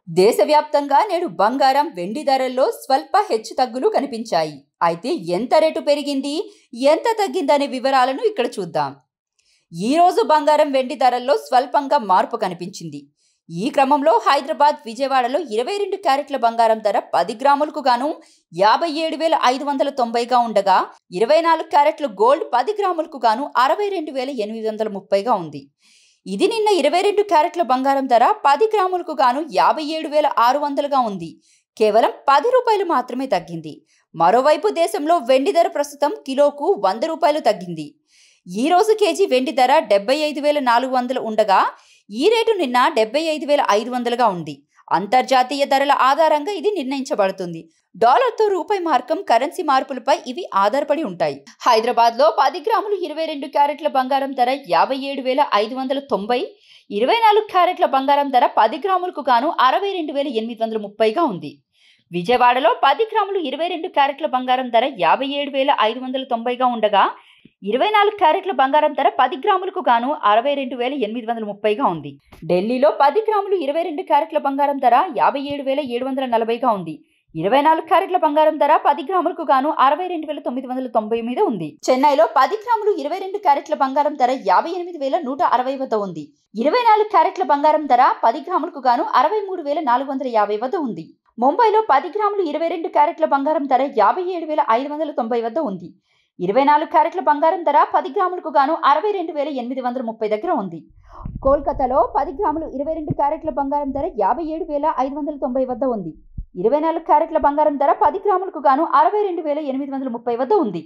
దేశవ్యాప్తంగా నేడు బంగారం, వెండి ధరల్లో స్వల్ప హెచ్చుతగ్గులు కనిపించాయి. అయితే ఎంత రేటు పెరిగింది, ఎంత తగ్గిందనే వివరాలను ఇక్కడ చూద్దాం. ఈ రోజు బంగారం, వెండి ధరల్లో స్వల్పంగా మార్పు కనిపించింది. ఈ క్రమంలో హైదరాబాద్, విజయవాడలో 22 క్యారెట్ల బంగారం ధర 10 గ్రాములకు గాను 57,590గా ఉండగా, 24 క్యారెట్ల గోల్డ్ 10 గ్రాములకు గాను 62,830గా ఉంది. ఇది నిన్న 22 క్యారెట్ల బంగారం ధర 10 గ్రాములకు గాను 57,600గా ఉంది. కేవలం 10 రూపాయలు మాత్రమే తగ్గింది. మరోవైపు దేశంలో వెండి ధర ప్రస్తుతం కిలోకు 100 రూపాయలు తగ్గింది. ఈ రోజు కేజీ వెండి ధర 75,400 ఉండగా, ఈ రేటు నిన్న 75,500గా ఉంది. అంతర్జాతీయ ధరల ఆధారంగా ఇది నిర్ణయించబడుతుంది. డాలర్తో రూపాయి మార్కం, కరెన్సీ మార్పులపై ఇవి ఆధారపడి ఉంటాయి. హైదరాబాద్లో 10 గ్రాములు 22 క్యారెట్ల బంగారం ధర 57,590, 24 క్యారెట్ల బంగారం ధర 10 గ్రాములకు గాను 62,830గా ఉంది. విజయవాడలో 10 గ్రాములు 22 క్యారెట్ల బంగారం ధర 57,590గా ఉండగా, 24 క్యారెట్ల బంగారం ధర 10 గ్రాములకు గాను 62,830గా ఉంది. ఢిల్లీలో 10 గ్రాములు 22 క్యారెట్ల బంగారం ధర 57,740గా ఉంది. 24 క్యారెట్ల బంగారం ధర 10 గ్రాములకు గాను 62,990 మీద ఉంది. చెన్నైలో 10 గ్రాములు 22 క్యారెట్ల బంగారం ధర 58,160 వద్ద ఉంది. 24 క్యారెట్ల బంగారం ధర 10 గ్రాములకు గాను 63,450 వద్ద ఉంది. ముంబైలో 10 గ్రాములు 22 క్యారెట్ల బంగారం ధర 57,590 వద్ద ఉంది. 24 క్యారెట్ల బంగారం ధర 10 గ్రాములకు గాను 62,830 దగ్గర ఉంది. కోల్కతాలో 10 గ్రాములు 22 క్యారెట్ల బంగారం ధర 57,590 వద్ద ఉంది. 24 క్యారెట్ల బంగారం ధర 10 గ్రాములకు గాను 62,830 వద్ద ఉంది.